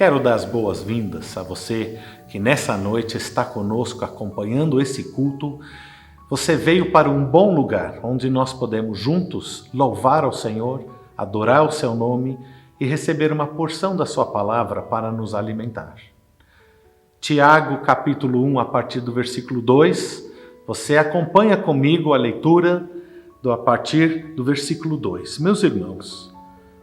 Quero dar as boas-vindas a você que nessa noite está conosco acompanhando esse culto. Você veio para um bom lugar, onde nós podemos juntos louvar ao Senhor, adorar o seu nome e receber uma porção da sua palavra para nos alimentar. Tiago, capítulo 1, a partir do versículo 2, você acompanha comigo a leitura a partir do versículo 2. Meus irmãos,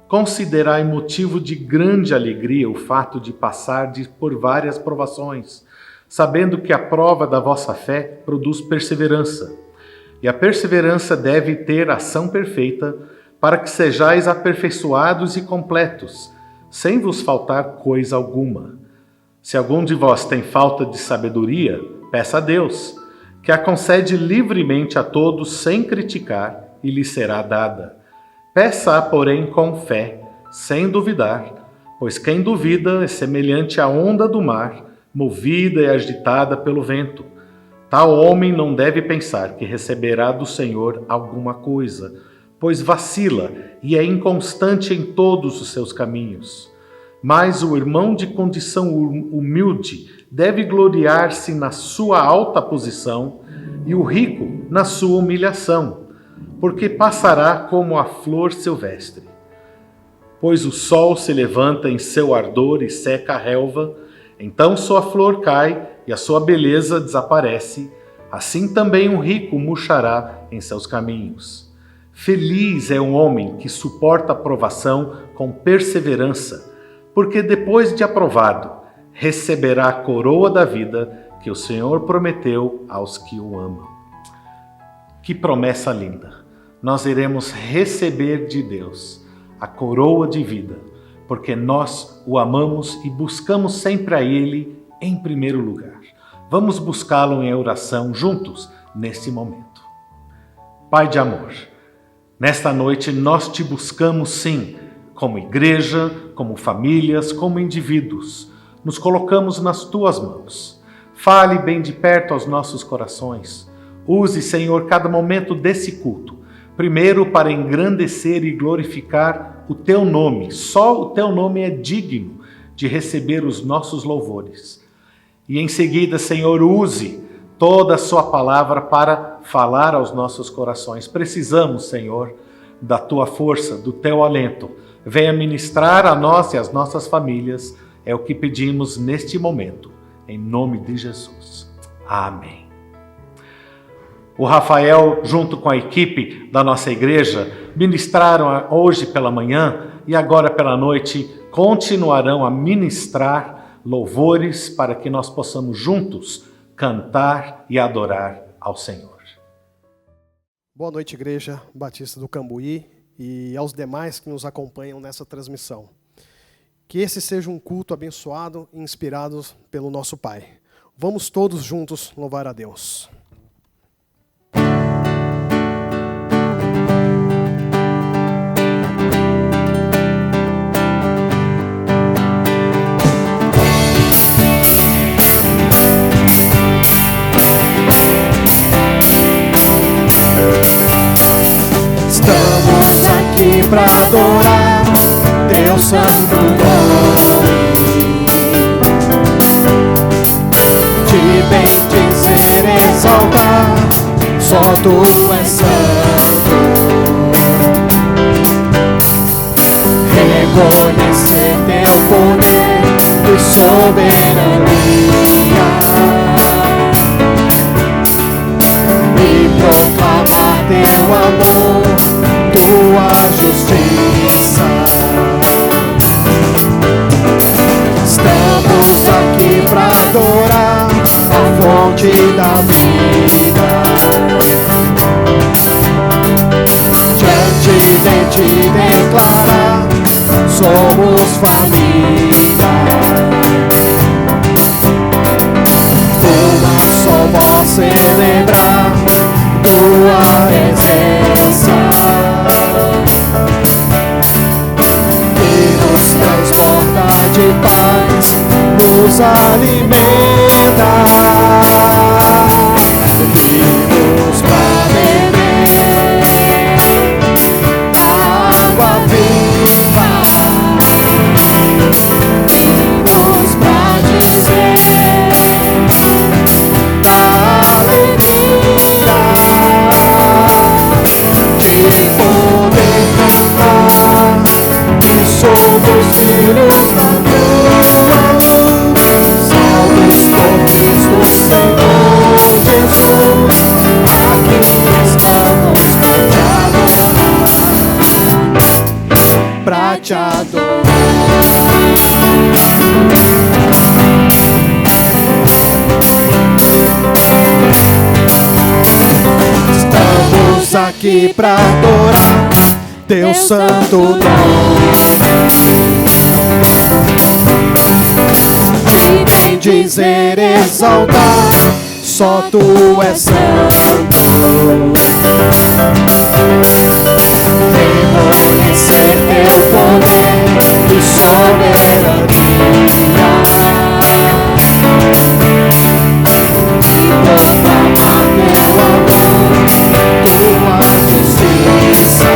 considerai motivo de grande alegria o fato de passar por várias provações, sabendo que a prova da vossa fé produz perseverança. E a perseverança deve ter ação perfeita, para que sejais aperfeiçoados e completos, sem vos faltar coisa alguma. Se algum de vós tem falta de sabedoria, peça a Deus, que a concede livremente a todos sem criticar, e lhe será dada. Peça-a, porém, com fé, sem duvidar, pois quem duvida é semelhante à onda do mar, movida e agitada pelo vento. Tal homem não deve pensar que receberá do Senhor alguma coisa, pois vacila e é inconstante em todos os seus caminhos. Mas o irmão de condição humilde deve gloriar-se na sua alta posição e o rico na sua humilhação, porque passará como a flor silvestre. Pois o sol se levanta em seu ardor e seca a relva, então sua flor cai e a sua beleza desaparece, assim também um rico murchará em seus caminhos. Feliz é o homem que suporta a provação com perseverança, porque depois de aprovado, receberá a coroa da vida que o Senhor prometeu aos que o amam. Que promessa linda! Nós iremos receber de Deus a coroa de vida, porque nós o amamos e buscamos sempre a Ele em primeiro lugar. Vamos buscá-lo em oração juntos nesse momento. Pai de amor, nesta noite nós te buscamos sim, como igreja, como famílias, como indivíduos. Nos colocamos nas tuas mãos. Fale bem de perto aos nossos corações. Use, Senhor, cada momento desse culto. Primeiro, para engrandecer e glorificar o teu nome. Só o teu nome é digno de receber os nossos louvores. E em seguida, Senhor, use toda a sua palavra para falar aos nossos corações. Precisamos, Senhor, da tua força, do teu alento. Venha ministrar a nós e às nossas famílias. É o que pedimos neste momento. Em nome de Jesus. Amém. O Rafael, junto com a equipe da nossa igreja, ministraram hoje pela manhã e agora pela noite continuarão a ministrar louvores para que nós possamos juntos cantar e adorar ao Senhor. Boa noite, Igreja Batista do Cambuí, e aos demais que nos acompanham nessa transmissão. Que esse seja um culto abençoado e inspirado pelo nosso Pai. Vamos todos juntos louvar a Deus. Estamos aqui para adorar Teu santo nome, te bendizer, exaltar, só Tu és santo. Reconhecer Teu poder e soberania e proclamar Teu amor, Tua justiça. Estamos aqui para adorar a fonte da vida. Diante de Ti declarar, somos família. Uma só voz celebrar Tua presença, que nos transporta de paz, nos alimenta, vivos pra beber água viva. aqui pra adorar Teu santo nome. E bendizer, exaltar, só Tu és santo. Reconhecer Teu poder e soberania. Proclamar Teu amor, Tua justiça.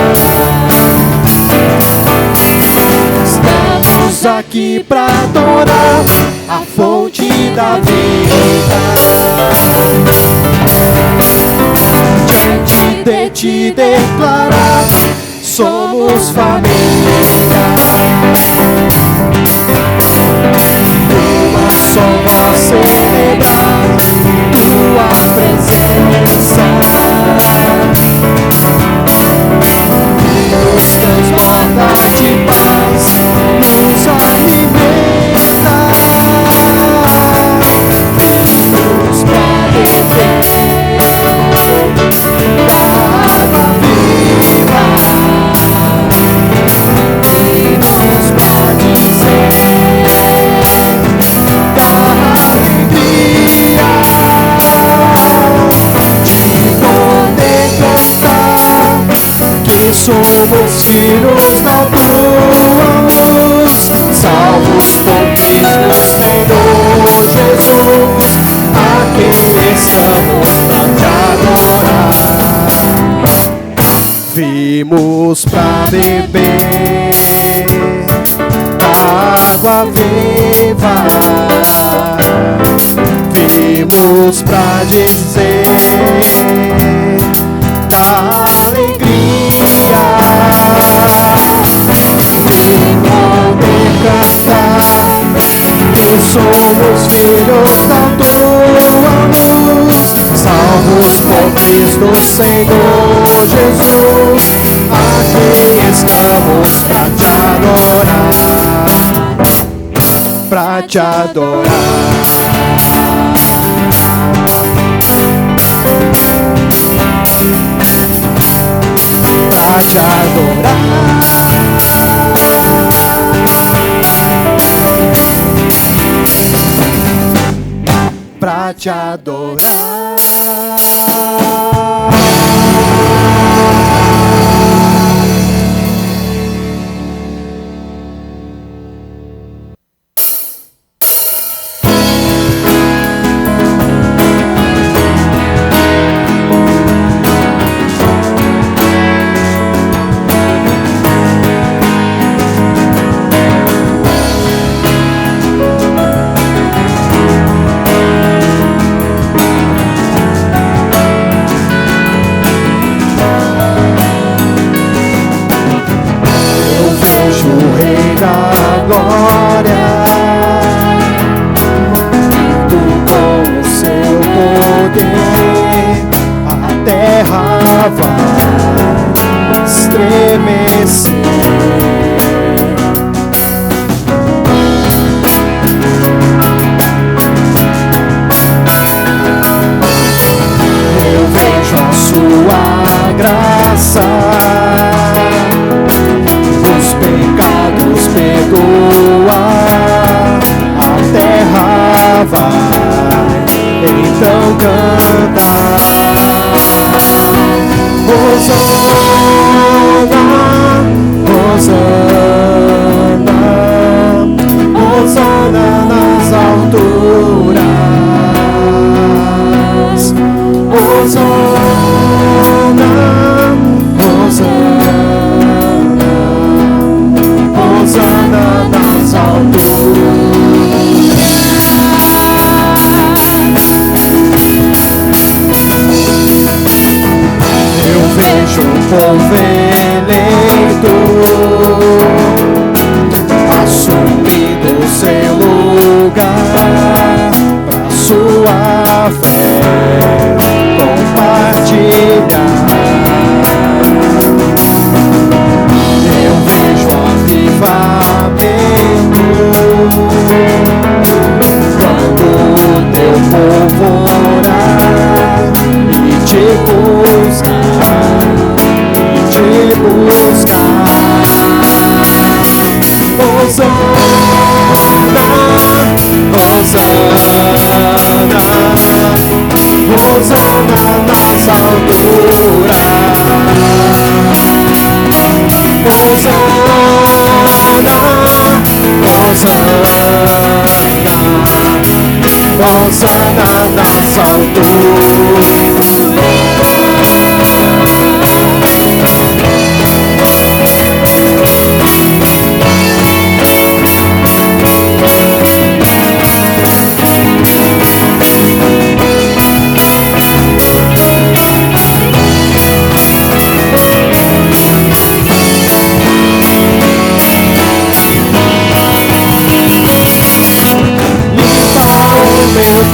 Estamos aqui pra adorar a fonte da vida. Diante de Ti declarar, somos família. Uma só voz celebrar Tua presença. Nos transporta de paz, nos alimenta. Nos pra beber da água viva. E nos pra dizer da alegria de poder cantar que somos filhos da Tua luz, salvos por Cristo Senhor Jesus. Aqui estamos pra Te adorar. Vimos pra beber da água viva. Vimos pra dizer da alegria de poder cantar que somos filhos da Tua luz, salvos por Cristo Senhor Jesus. Aqui estamos pra Te adorar, pra Te adorar. Pra Te adorar, pra Te adorar. Povo eleito, assumindo seu lugar pra sua fé, com paz Hosana nas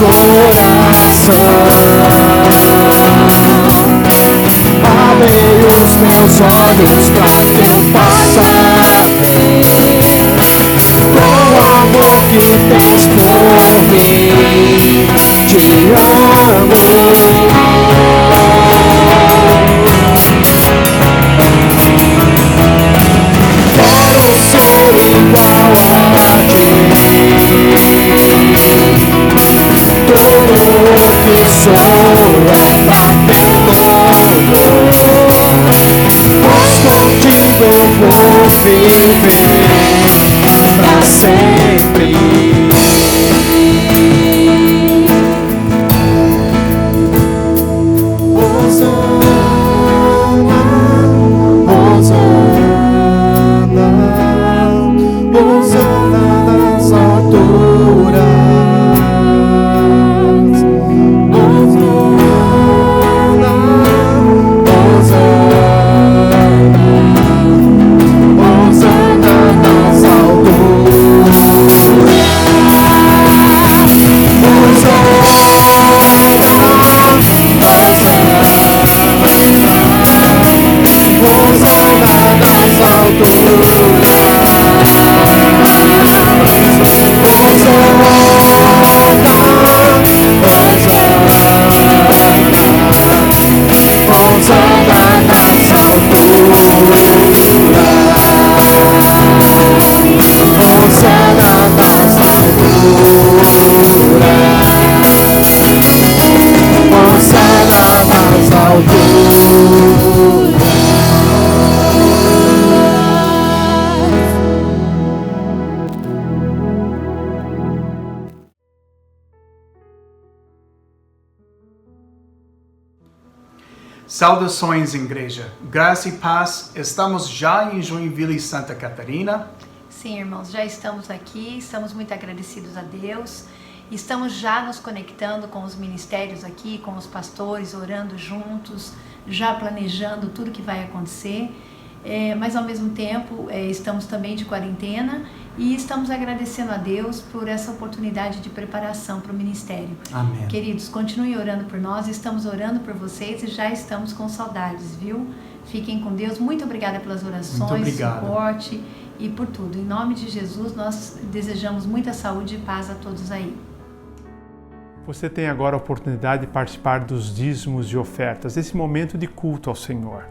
coração, abre os meus olhos pra que eu possa ver com o amor que tens por mim. Te amo. Quero ser igual a ti. Tudo que sou é pra teu nome, pois contigo eu vou viver pra sempre. Saudações, igreja. Graça e paz. Estamos já em Joinville, Santa Catarina. Sim, irmãos, já estamos aqui, estamos muito agradecidos a Deus. Estamos já nos conectando com os ministérios aqui, com os pastores, orando juntos, já planejando tudo que vai acontecer. Mas ao mesmo tempo estamos também de quarentena e estamos agradecendo a Deus por essa oportunidade de preparação para o ministério. Amém. Queridos, continuem orando por nós, estamos orando por vocês e já estamos com saudades, viu? Fiquem com Deus, muito obrigada pelas orações, suporte e por tudo. Em nome de Jesus, nós desejamos muita saúde e paz a todos aí. Você tem agora a oportunidade de participar dos dízimos e ofertas, esse momento de culto ao Senhor.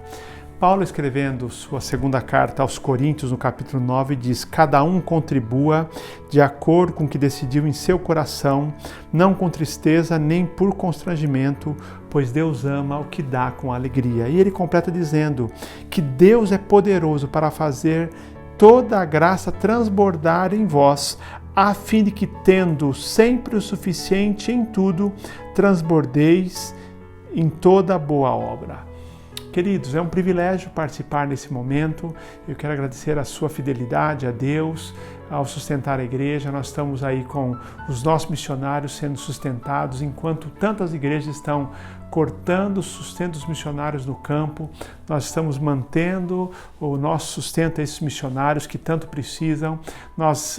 Paulo, escrevendo sua segunda carta aos Coríntios, no capítulo 9, diz: cada um contribua de acordo com o que decidiu em seu coração, não com tristeza nem por constrangimento, pois Deus ama o que dá com alegria. E ele completa dizendo que Deus é poderoso para fazer toda a graça transbordar em vós, a fim de que, tendo sempre o suficiente em tudo, transbordeis em toda boa obra. Queridos, é um privilégio participar nesse momento. Eu quero agradecer a sua fidelidade a Deus, ao sustentar a igreja. Nós estamos aí com os nossos missionários sendo sustentados, enquanto tantas igrejas estão cortando o sustento dos missionários no campo. Nós estamos mantendo o nosso sustento a esses missionários que tanto precisam.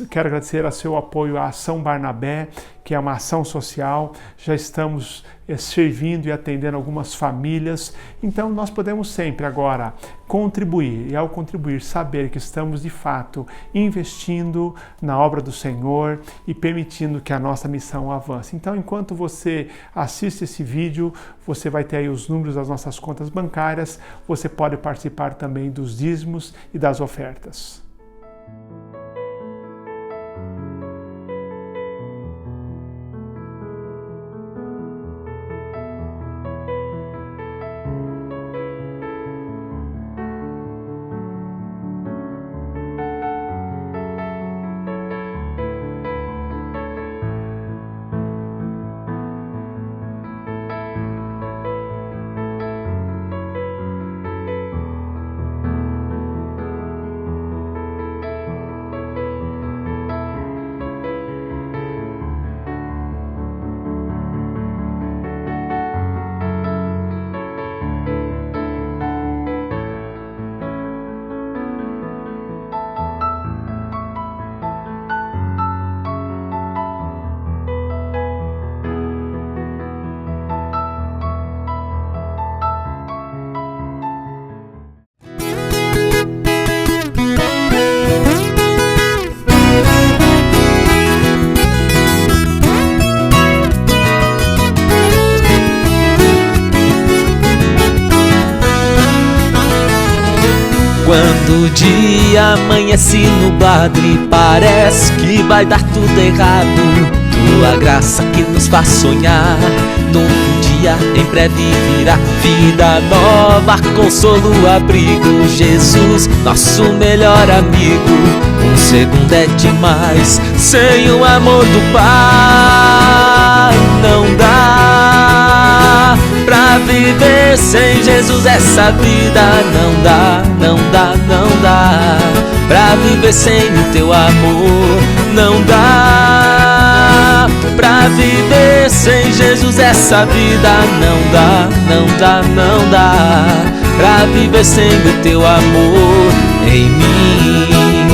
Quero agradecer a seu apoio à Ação Barnabé, que é uma ação social. Já estamos servindo e atendendo algumas famílias. Então nós podemos sempre agora contribuir, e ao contribuir saber que estamos de fato investindo na obra do Senhor e permitindo que a nossa missão avance. Então, enquanto você assiste esse vídeo, você vai ter aí os números das nossas contas bancárias, você pode participar também dos dízimos e das ofertas. Quando o dia amanhece nublado e parece que vai dar tudo errado, tua graça que nos faz sonhar, novo dia em breve virá, vida nova, consolo, abrigo, Jesus, nosso melhor amigo. Um segundo é demais, sem o amor do Pai não dá pra viver sem Jesus. Essa vida não dá, não dá, não dá pra viver sem o teu amor. Não dá pra viver sem Jesus. Essa vida não dá, não dá, não dá pra viver sem o teu amor em mim.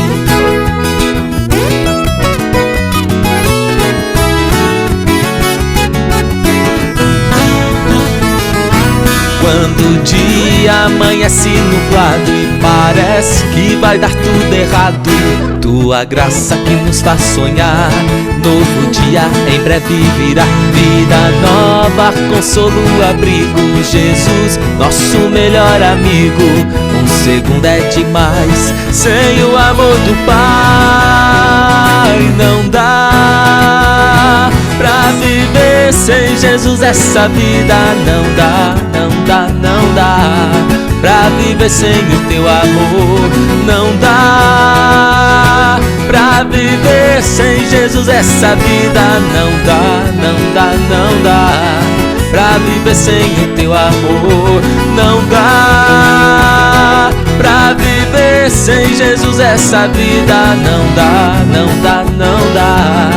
Quando o dia amanhece nublado e parece que vai dar tudo errado, tua graça que nos faz sonhar, novo dia em breve virá, vida nova, consolo, abrigo, Jesus, nosso melhor amigo. Um segundo é demais, sem o amor do Pai não dá pra viver sem Jesus. Essa vida não dá, não dá, não dá pra viver sem o teu amor. Não dá pra viver sem Jesus. Essa vida não dá, não dá, não dá pra viver sem o teu amor. Não dá pra viver sem Jesus. Essa vida não dá, não dá, não dá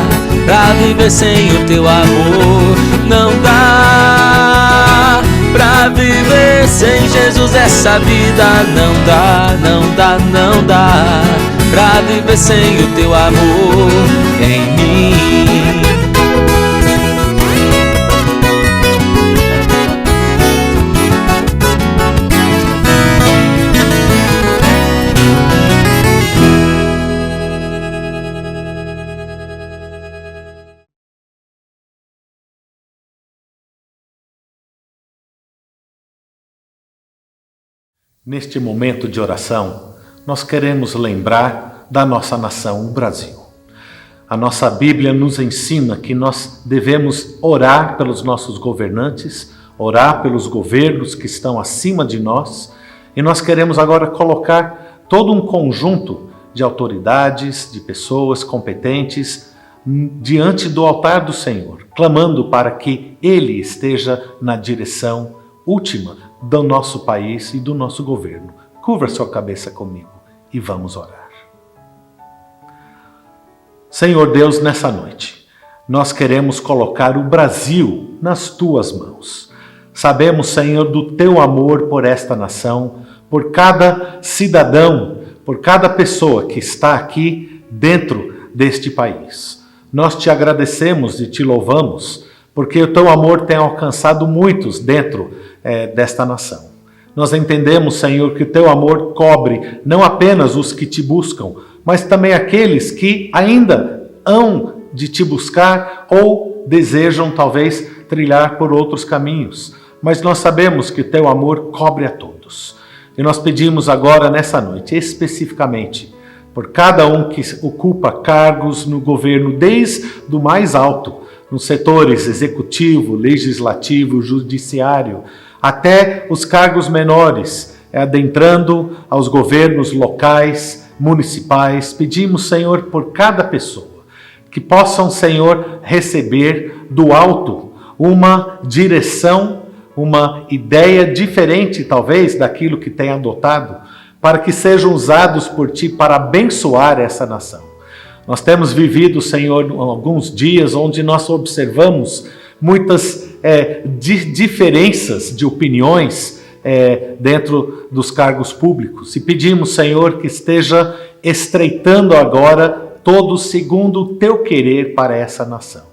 pra viver sem o teu amor. Não dá pra viver sem Jesus. Essa vida não dá, não dá, não dá pra viver sem o teu amor em mim. Neste momento de oração, nós queremos lembrar da nossa nação, o Brasil. A nossa Bíblia nos ensina que nós devemos orar pelos nossos governantes, orar pelos governos que estão acima de nós, e nós queremos agora colocar todo um conjunto de autoridades, de pessoas competentes diante do altar do Senhor, clamando para que Ele esteja na direção última do nosso país e do nosso governo. Curva sua cabeça comigo e vamos orar. Senhor Deus, nessa noite, nós queremos colocar o Brasil nas tuas mãos. Sabemos, Senhor, do teu amor por esta nação, por cada cidadão, por cada pessoa que está aqui dentro deste país. Nós te agradecemos e te louvamos, porque o teu amor tem alcançado muitos dentro desta nação. Nós entendemos, Senhor, que o teu amor cobre não apenas os que te buscam, mas também aqueles que ainda hão de te buscar ou desejam talvez trilhar por outros caminhos. Mas nós sabemos que o teu amor cobre a todos. E nós pedimos agora nessa noite, especificamente, por cada um que ocupa cargos no governo, desde o mais alto, nos setores executivo, legislativo, judiciário, até os cargos menores, adentrando aos governos locais, municipais. Pedimos, Senhor, por cada pessoa, que possam, Senhor, receber do alto uma direção, uma ideia diferente, talvez, daquilo que tem adotado, para que sejam usados por Ti para abençoar essa nação. Nós temos vivido, Senhor, alguns dias onde nós observamos muitas diferenças de opiniões dentro dos cargos públicos. E pedimos, Senhor, que esteja estreitando agora todo segundo o teu querer para essa nação.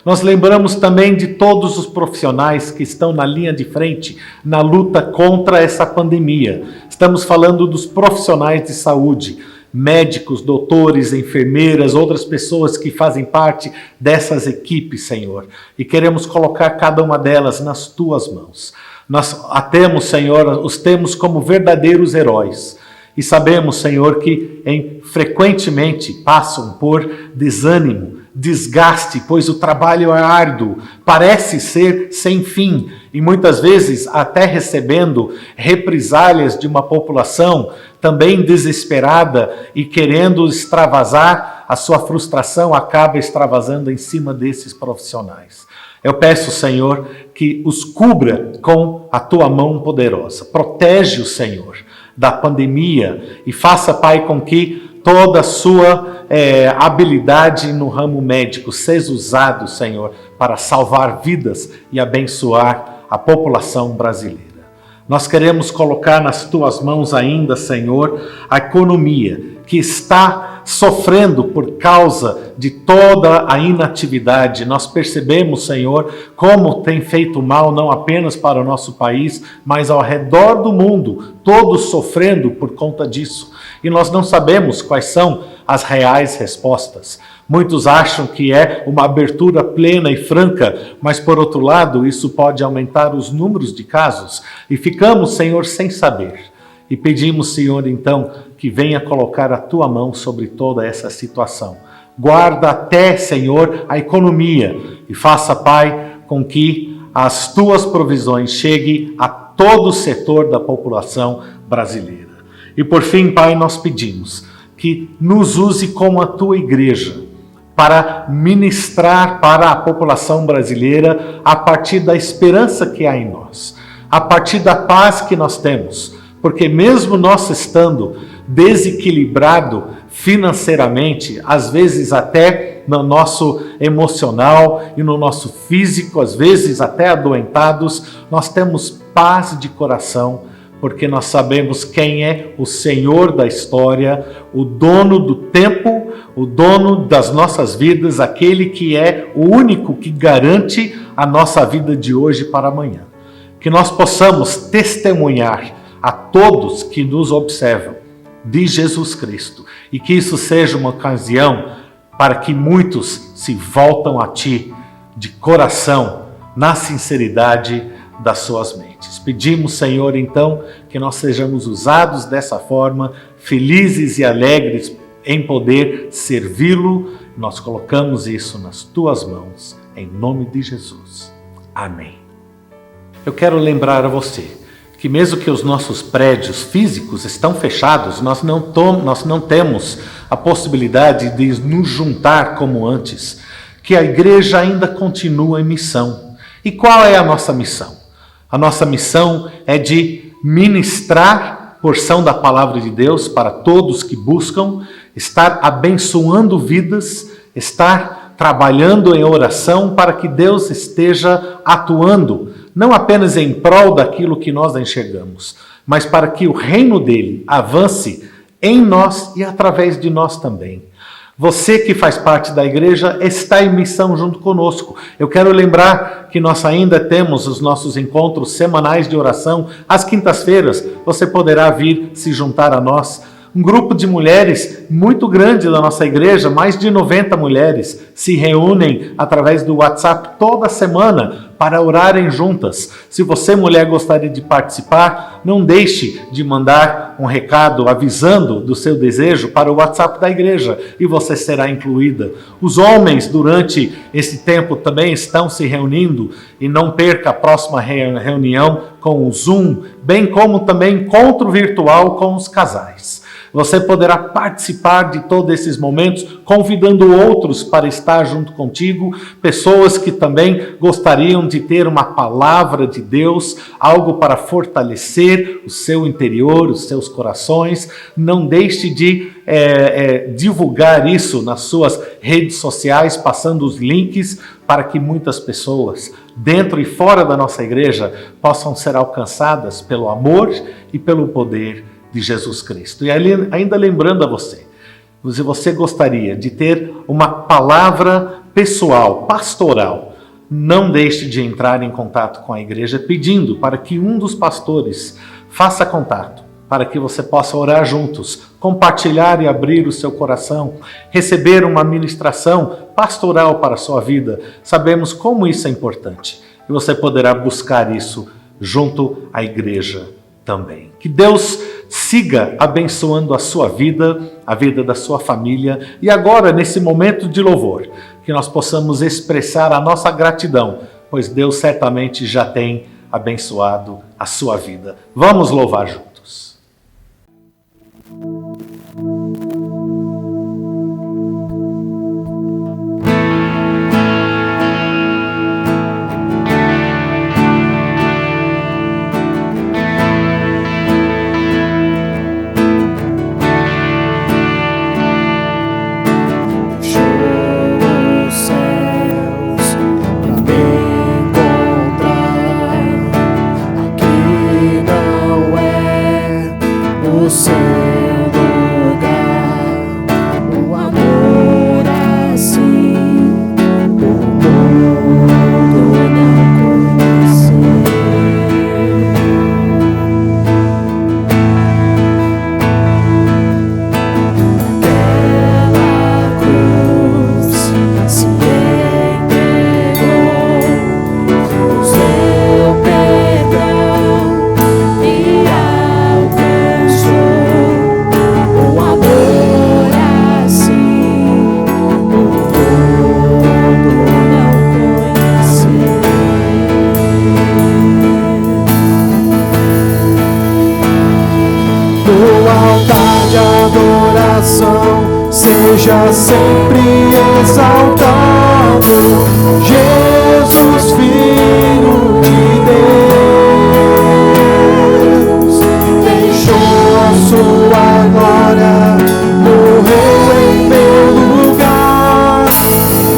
Nós lembramos também de todos os profissionais que estão na linha de frente na luta contra essa pandemia. Estamos falando dos profissionais de saúde, médicos, doutores, enfermeiras, outras pessoas que fazem parte dessas equipes, Senhor. E queremos colocar cada uma delas nas tuas mãos. Nós a temos, Senhor, os temos como verdadeiros heróis. E sabemos, Senhor, que frequentemente passam por desânimo, desgaste, pois o trabalho é árduo, parece ser sem fim, e muitas vezes até recebendo represálias de uma população também desesperada e querendo extravasar, a sua frustração acaba extravasando em cima desses profissionais. Eu peço, Senhor, que os cubra com a tua mão poderosa. Protege o Senhor da pandemia e faça, Pai, com que toda a sua habilidade no ramo médico seja usado, Senhor, para salvar vidas e abençoar a população brasileira. Nós queremos colocar nas tuas mãos ainda, Senhor, a economia que está sofrendo por causa de toda a inatividade. Nós percebemos, Senhor, como tem feito mal não apenas para o nosso país, mas ao redor do mundo, todos sofrendo por conta disso. E nós não sabemos quais são as reais respostas. Muitos acham que é uma abertura plena e franca, mas por outro lado, isso pode aumentar os números de casos. E ficamos, Senhor, sem saber. E pedimos, Senhor, então, que venha colocar a tua mão sobre toda essa situação. Guarda até, Senhor, a economia e faça, Pai, com que as tuas provisões cheguem a todo o setor da população brasileira. E por fim, Pai, nós pedimos que nos use como a tua igreja para ministrar para a população brasileira a partir da esperança que há em nós, a partir da paz que nós temos, porque mesmo nós estando desequilibrado financeiramente, às vezes até no nosso emocional e no nosso físico, às vezes até adoentados, nós temos paz de coração, porque nós sabemos quem é o Senhor da história, o dono do tempo, o dono das nossas vidas, aquele que é o único que garante a nossa vida de hoje para amanhã. Que nós possamos testemunhar a todos que nos observam de Jesus Cristo e que isso seja uma ocasião para que muitos se voltam a Ti de coração, na sinceridade das suas mentes. Pedimos, Senhor, então, que nós sejamos usados dessa forma, felizes e alegres em poder servi-lo. Nós colocamos isso nas Tuas mãos, em nome de Jesus. Amém. Eu quero lembrar a você que mesmo que os nossos prédios físicos estão fechados, nós não temos a possibilidade de nos juntar como antes, que a igreja ainda continua em missão. E qual é a nossa missão? A nossa missão é de ministrar porção da palavra de Deus para todos que buscam, estar abençoando vidas, estar trabalhando em oração para que Deus esteja atuando, não apenas em prol daquilo que nós enxergamos, mas para que o reino dele avance em nós e através de nós também. Você que faz parte da igreja está em missão junto conosco. Eu quero lembrar que nós ainda temos os nossos encontros semanais de oração. Às quintas-feiras você poderá vir se juntar a nós. Um grupo de mulheres muito grande da nossa igreja, mais de 90 mulheres, se reúnem através do WhatsApp toda semana para orarem juntas. Se você, mulher, gostaria de participar, não deixe de mandar um recado avisando do seu desejo para o WhatsApp da igreja e você será incluída. Os homens, durante esse tempo, também estão se reunindo e não perca a próxima reunião com o Zoom, bem como também encontro virtual com os casais. Você poderá participar de todos esses momentos, convidando outros para estar junto contigo, pessoas que também gostariam de ter uma palavra de Deus, algo para fortalecer o seu interior, os seus corações. Não deixe de divulgar isso nas suas redes sociais, passando os links para que muitas pessoas, dentro e fora da nossa igreja, possam ser alcançadas pelo amor e pelo poder de Jesus Cristo. E ainda lembrando a você, se você gostaria de ter uma palavra pessoal, pastoral, não deixe de entrar em contato com a igreja pedindo para que um dos pastores faça contato, para que você possa orar juntos, compartilhar e abrir o seu coração, receber uma ministração pastoral para a sua vida. Sabemos como isso é importante e você poderá buscar isso junto à igreja também. Que Deus siga abençoando a sua vida, a vida da sua família. E agora, nesse momento de louvor, que nós possamos expressar a nossa gratidão, pois Deus certamente já tem abençoado a sua vida. Vamos louvar juntos. Seja sempre exaltado, Jesus, Filho de Deus, deixou a sua glória, morreu em meu lugar.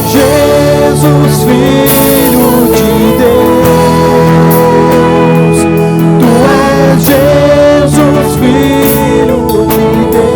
Jesus, Filho de Deus, tu és Jesus, Filho de Deus.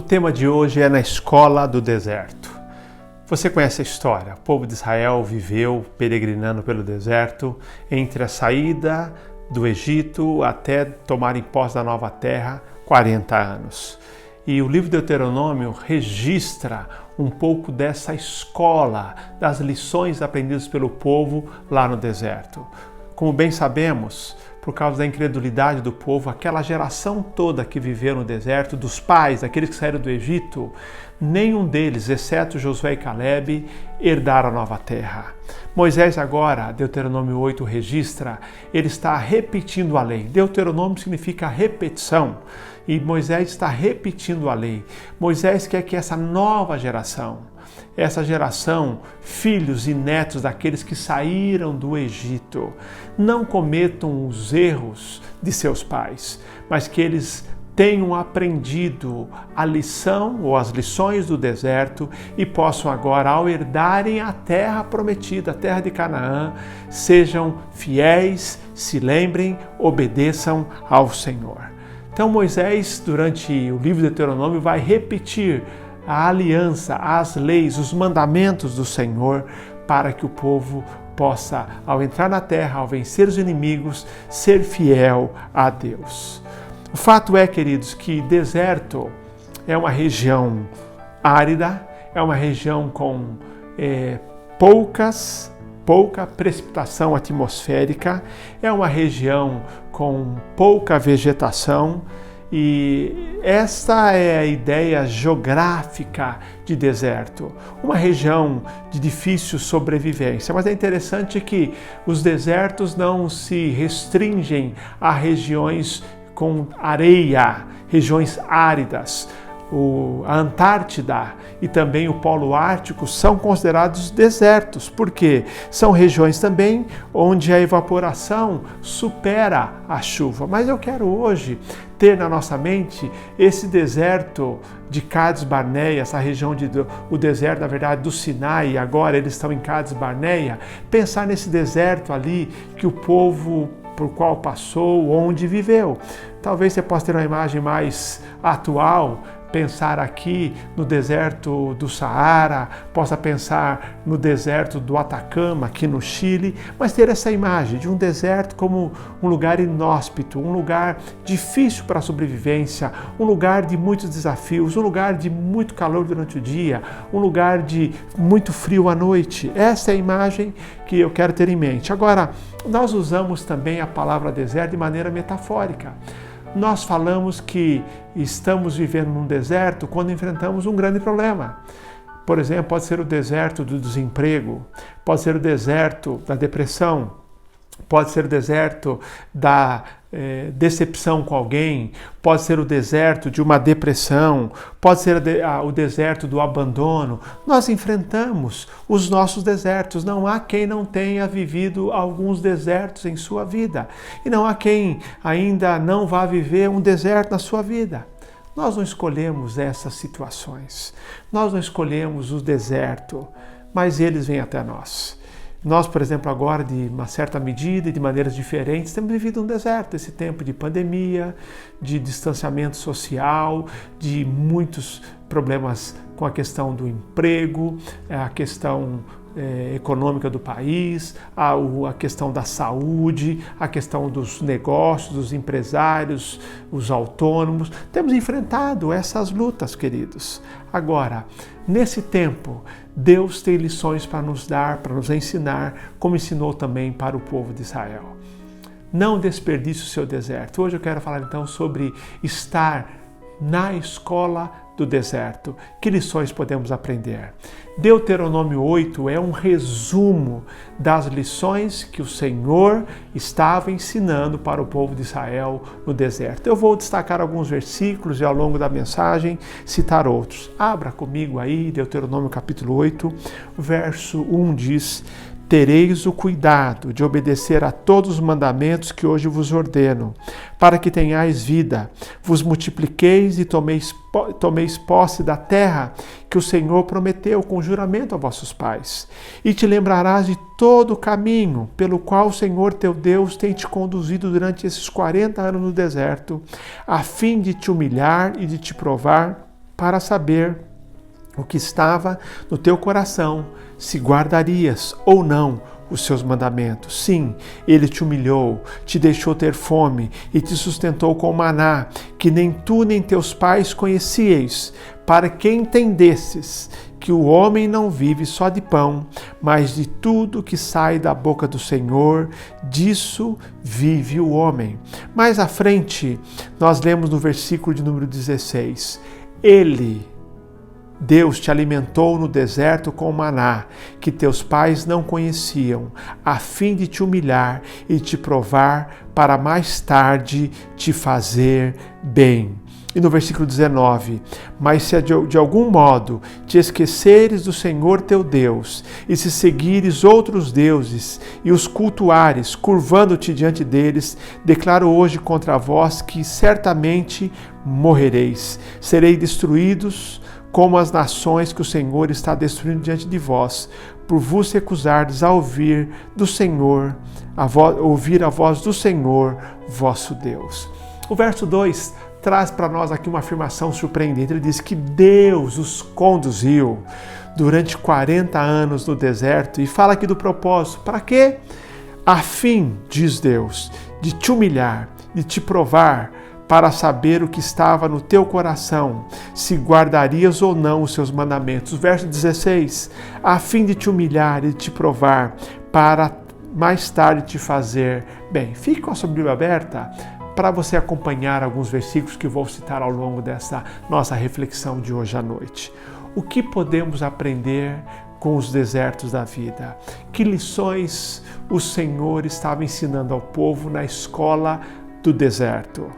tema de hoje é na escola do deserto. Você conhece a história? O povo de Israel viveu peregrinando pelo deserto entre a saída do Egito até tomarem posse da nova terra, 40 anos. E o livro de Deuteronômio registra um pouco dessa escola, das lições aprendidas pelo povo lá no deserto. Como bem sabemos, por causa da incredulidade do povo, aquela geração toda que viveu no deserto, dos pais, daqueles que saíram do Egito, nenhum deles, exceto Josué e Caleb, herdaram a nova terra. Moisés agora, Deuteronômio 8 registra, ele está repetindo a lei. Deuteronômio significa repetição. E Moisés está repetindo a lei. Moisés quer que essa nova geração, filhos e netos daqueles que saíram do Egito, não cometam os erros de seus pais, mas que eles tenham aprendido a lição ou as lições do deserto e possam agora, ao herdarem a terra prometida, a terra de Canaã, sejam fiéis, se lembrem, obedeçam ao Senhor. Então Moisés, durante o livro de Deuteronômio, vai repetir a aliança, as leis, os mandamentos do Senhor para que o povo possa, ao entrar na terra, ao vencer os inimigos, ser fiel a Deus. O fato é, queridos, que deserto é uma região árida, é uma região com pouca precipitação atmosférica, é uma região com pouca vegetação e esta é a ideia geográfica de deserto, uma região de difícil sobrevivência. Mas é interessante que os desertos não se restringem a regiões com areia, regiões áridas. A Antártida e também o Polo Ártico são considerados desertos, porque são regiões também onde a evaporação supera a chuva. Mas eu quero hoje ter na nossa mente esse deserto de Cádiz Barneia, essa região o deserto, na verdade, do Sinai, agora eles estão em Cádiz Barneia, pensar nesse deserto ali que o povo por qual passou, onde viveu. Talvez você possa ter uma imagem mais atual, pensar aqui no deserto do Saara, possa pensar no deserto do Atacama, aqui no Chile, mas ter essa imagem de um deserto como um lugar inóspito, um lugar difícil para a sobrevivência, um lugar de muitos desafios, um lugar de muito calor durante o dia, um lugar de muito frio à noite. Essa é a imagem que eu quero ter em mente. Agora, nós usamos também a palavra deserto de maneira metafórica. Nós falamos que estamos vivendo num deserto quando enfrentamos um grande problema. Por exemplo, pode ser o deserto do desemprego, pode ser o deserto da depressão, pode ser o deserto da decepção com alguém, pode ser o deserto de uma depressão, pode ser o deserto do abandono. Nós enfrentamos os nossos desertos. Não há quem não tenha vivido alguns desertos em sua vida. E não há quem ainda não vá viver um deserto na sua vida. Nós não escolhemos essas situações. Nós não escolhemos o deserto, mas eles vêm até nós. Nós, por exemplo, agora, de uma certa medida e de maneiras diferentes, temos vivido um deserto, esse tempo de pandemia, de distanciamento social, de muitos problemas com a questão do emprego, a questão econômica do país, a questão da saúde, a questão dos negócios, dos empresários, os autônomos. Temos enfrentado essas lutas, queridos. Agora, nesse tempo, Deus tem lições para nos dar, para nos ensinar, como ensinou também para o povo de Israel. Não desperdice o seu deserto. Hoje eu quero falar então sobre estar na escola do deserto. Que lições podemos aprender? Deuteronômio 8 é um resumo das lições que o Senhor estava ensinando para o povo de Israel no deserto. Eu vou destacar alguns versículos e ao longo da mensagem citar outros. Abra comigo aí, Deuteronômio capítulo 8, verso 1 diz: tereis o cuidado de obedecer a todos os mandamentos que hoje vos ordeno, para que tenhais vida, vos multipliqueis e tomeis posse da terra que o Senhor prometeu com juramento a vossos pais. E te lembrarás de todo o caminho pelo qual o Senhor teu Deus tem te conduzido durante esses 40 anos no deserto, a fim de te humilhar e de te provar, para saber o que estava no teu coração, se guardarias ou não os seus mandamentos. Sim, ele te humilhou, te deixou ter fome e te sustentou com maná, que nem tu nem teus pais conhecieis, para que entendesses que o homem não vive só de pão, mas de tudo que sai da boca do Senhor, disso vive o homem. Mais à frente, nós lemos no versículo de número 16, Deus te alimentou no deserto com maná, que teus pais não conheciam, a fim de te humilhar e te provar, para mais tarde te fazer bem. E no versículo 19, mas se de algum modo te esqueceres do Senhor teu Deus, e se seguires outros deuses, e os cultuares, curvando-te diante deles, declaro hoje contra vós que certamente morrereis. Sereis destruídos como as nações que o Senhor está destruindo diante de vós, por vos recusardes a ouvir do Senhor, ouvir a voz do Senhor, vosso Deus. O verso 2 traz para nós aqui uma afirmação surpreendente. Ele diz que Deus os conduziu durante 40 anos no deserto, e fala aqui do propósito. Para quê? A fim, diz Deus, de te humilhar, de te provar, para saber o que estava no teu coração, se guardarias ou não os seus mandamentos. Verso 16, a fim de te humilhar e de te provar, para mais tarde te fazer bem. Fique com a sua Bíblia aberta para você acompanhar alguns versículos que vou citar ao longo dessa nossa reflexão de hoje à noite. O que podemos aprender com os desertos da vida? Que lições o Senhor estava ensinando ao povo na escola do deserto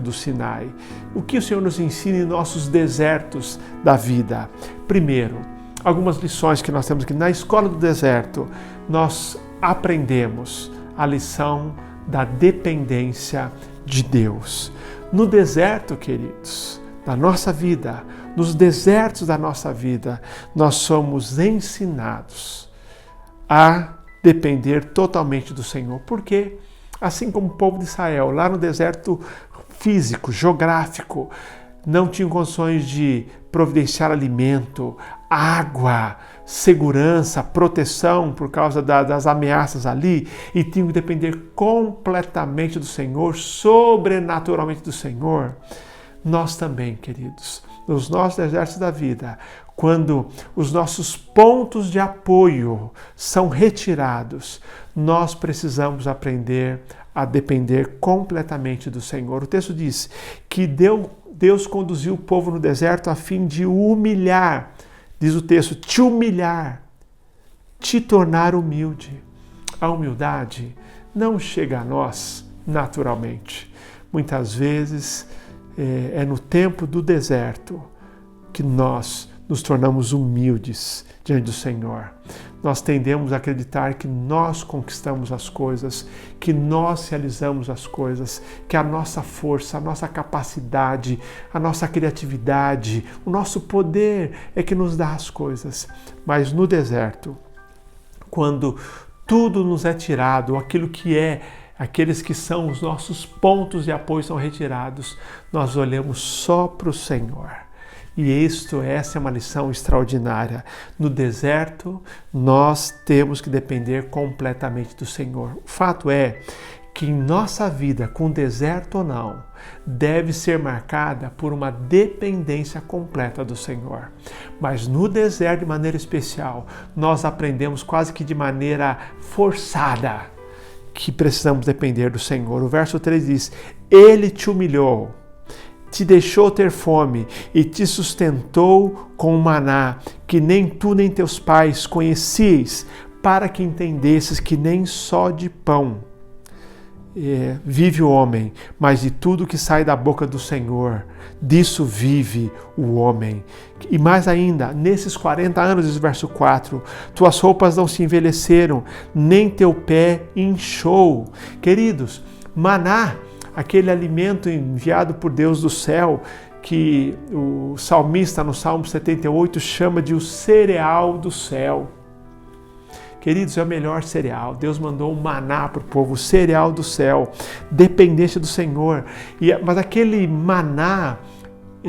do Sinai? O que o Senhor nos ensina em nossos desertos da vida? Primeiro, algumas lições que nós temos aqui. Na escola do deserto, nós aprendemos a lição da dependência de Deus. No deserto, queridos, da nossa vida, nos desertos da nossa vida, nós somos ensinados a depender totalmente do Senhor. Por quê? Assim como o povo de Israel, lá no deserto físico, geográfico, não tinham condições de providenciar alimento, água, segurança, proteção por causa das ameaças ali, e tinham que depender completamente do Senhor, sobrenaturalmente do Senhor. Nós também, queridos, nos nossos desertos da vida, quando os nossos pontos de apoio são retirados, nós precisamos aprender a depender completamente do Senhor. O texto diz que Deus conduziu o povo no deserto a fim de humilhar, diz o texto, te humilhar, te tornar humilde. A humildade não chega a nós naturalmente. Muitas vezes é no tempo do deserto que nós nos tornamos humildes diante do Senhor. Nós tendemos a acreditar que nós conquistamos as coisas, que nós realizamos as coisas, que a nossa força, a nossa capacidade, a nossa criatividade, o nosso poder é que nos dá as coisas. Mas no deserto, quando tudo nos é tirado, aqueles que são os nossos pontos de apoio são retirados, nós olhamos só para o Senhor. E essa é uma lição extraordinária. No deserto, nós temos que depender completamente do Senhor. O fato é que em nossa vida, com deserto ou não, deve ser marcada por uma dependência completa do Senhor. Mas no deserto, de maneira especial, nós aprendemos quase que de maneira forçada que precisamos depender do Senhor. O verso 3 diz, Ele te humilhou, te deixou ter fome e te sustentou com maná, que nem tu nem teus pais conhecieis, para que entendesses que nem só de pão vive o homem, mas de tudo que sai da boca do Senhor, disso vive o homem. E mais ainda, nesses 40 anos, diz o verso 4, tuas roupas não se envelheceram, nem teu pé inchou. Queridos, maná, aquele alimento enviado por Deus do céu, que o salmista no Salmo 78 chama de o cereal do céu. Queridos, é o melhor cereal. Deus mandou um maná para o povo, o cereal do céu, dependência do Senhor. Mas aquele maná,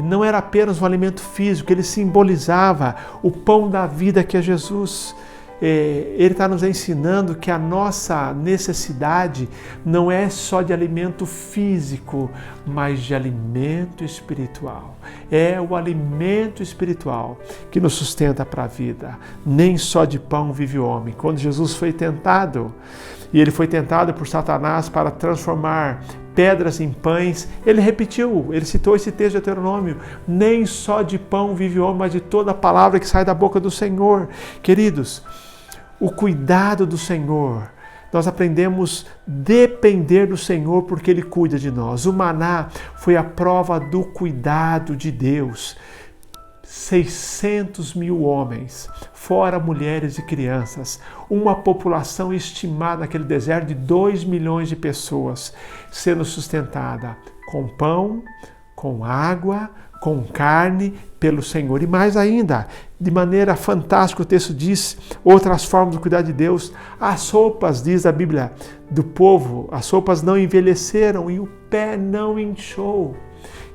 não era apenas um alimento físico, ele simbolizava o pão da vida que é Jesus. Ele está nos ensinando que a nossa necessidade não é só de alimento físico, mas de alimento espiritual. É o alimento espiritual que nos sustenta para a vida. Nem só de pão vive o homem. Quando Jesus foi tentado, e ele foi tentado por Satanás para transformar pedras em pães, ele repetiu, ele citou esse texto de Deuteronômio: nem só de pão vive o homem, mas de toda a palavra que sai da boca do Senhor. Queridos, o cuidado do Senhor, nós aprendemos a depender do Senhor porque Ele cuida de nós. O maná foi a prova do cuidado de Deus. 600 mil homens, fora mulheres e crianças, uma população estimada naquele deserto de 2 milhões de pessoas, sendo sustentada com pão, com água, com carne pelo Senhor. E mais ainda, de maneira fantástica, o texto diz, outras formas do cuidado de Deus, as roupas, diz a Bíblia, do povo, as roupas não envelheceram e o pé não inchou.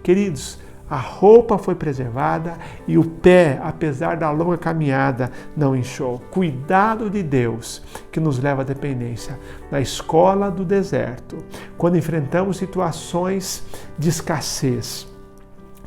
Queridos, a roupa foi preservada e o pé, apesar da longa caminhada, não inchou. Cuidado de Deus que nos leva à dependência. Na escola do deserto, quando enfrentamos situações de escassez,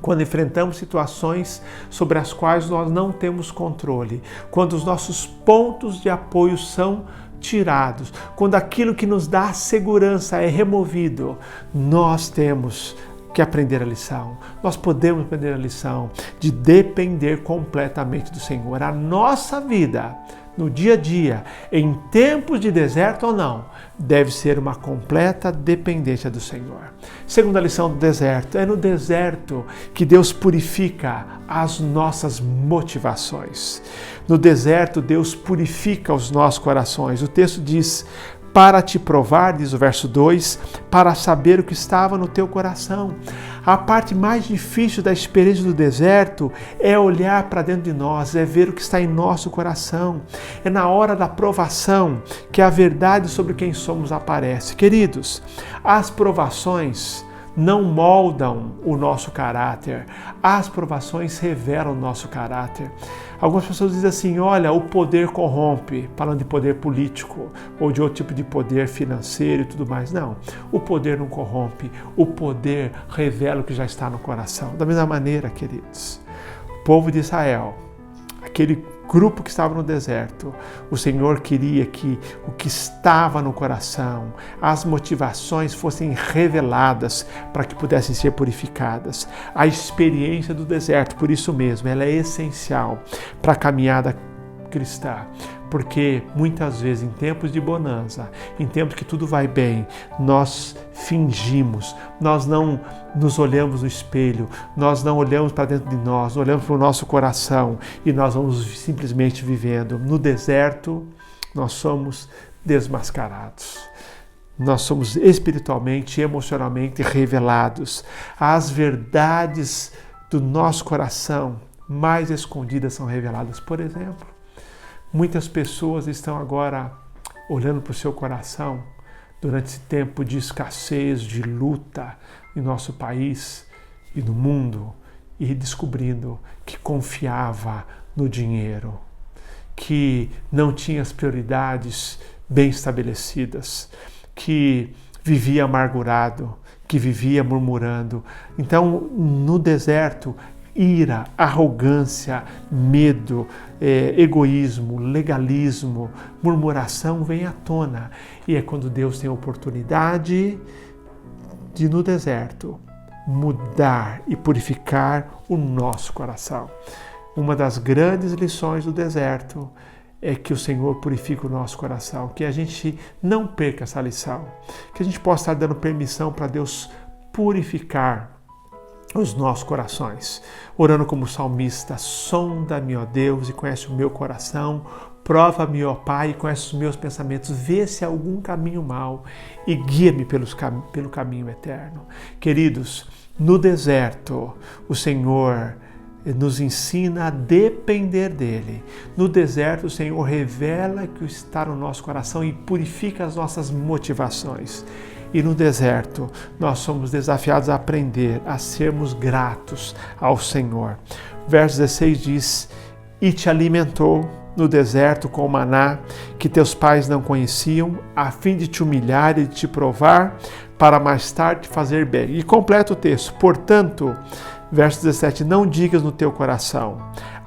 quando enfrentamos situações sobre as quais nós não temos controle, quando os nossos pontos de apoio são tirados, quando aquilo que nos dá segurança é removido, nós temos que aprender a lição. Nós podemos aprender a lição de depender completamente do Senhor. A nossa vida, no dia a dia, em tempos de deserto ou não, deve ser uma completa dependência do Senhor. Segunda lição do deserto: é no deserto que Deus purifica as nossas motivações. No deserto, Deus purifica os nossos corações. O texto diz: para te provar, diz o verso 2, para saber o que estava no teu coração. A parte mais difícil da experiência do deserto é olhar para dentro de nós, é ver o que está em nosso coração. É na hora da provação que a verdade sobre quem somos aparece. Queridos, as provações não moldam o nosso caráter, as provações revelam o nosso caráter. Algumas pessoas dizem assim: olha, o poder corrompe, falando de poder político ou de outro tipo de poder financeiro e tudo mais. Não, o poder não corrompe, o poder revela o que já está no coração. Da mesma maneira, queridos, o povo de Israel, aquele grupo que estava no deserto, o Senhor queria que o que estava no coração, as motivações fossem reveladas para que pudessem ser purificadas. A experiência do deserto, por isso mesmo, ela é essencial para a caminhada cristã, porque muitas vezes em tempos de bonança, em tempos que tudo vai bem, nós fingimos, nós não nos olhamos no espelho, nós não olhamos para dentro de nós, olhamos para o nosso coração e nós vamos simplesmente vivendo. No deserto, nós somos desmascarados. Nós somos espiritualmente e emocionalmente revelados. As verdades do nosso coração mais escondidas são reveladas. Por exemplo, muitas pessoas estão agora olhando para o seu coração durante esse tempo de escassez, de luta em nosso país e no mundo e descobrindo que confiava no dinheiro, que não tinha as prioridades bem estabelecidas, que vivia amargurado, que vivia murmurando. Então, no deserto, ira, arrogância, medo, egoísmo, legalismo, murmuração vem à tona. E é quando Deus tem a oportunidade de, no deserto, mudar e purificar o nosso coração. Uma das grandes lições do deserto é que o Senhor purifica o nosso coração, que a gente não perca essa lição, que a gente possa estar dando permissão para Deus purificar os nossos corações, orando como salmista: sonda-me, ó Deus, e conhece o meu coração, prova-me, ó Pai, e conhece os meus pensamentos, vê se há algum caminho mau e guia-me pelo caminho eterno. Queridos, no deserto, o Senhor nos ensina a depender dele. No deserto, o Senhor revela que está no nosso coração e purifica as nossas motivações. E no deserto, nós somos desafiados a aprender a sermos gratos ao Senhor. Verso 16 diz: e te alimentou no deserto com o maná que teus pais não conheciam, a fim de te humilhar e de te provar, para mais tarde te fazer bem. E completa o texto: portanto, verso 17, não digas no teu coração: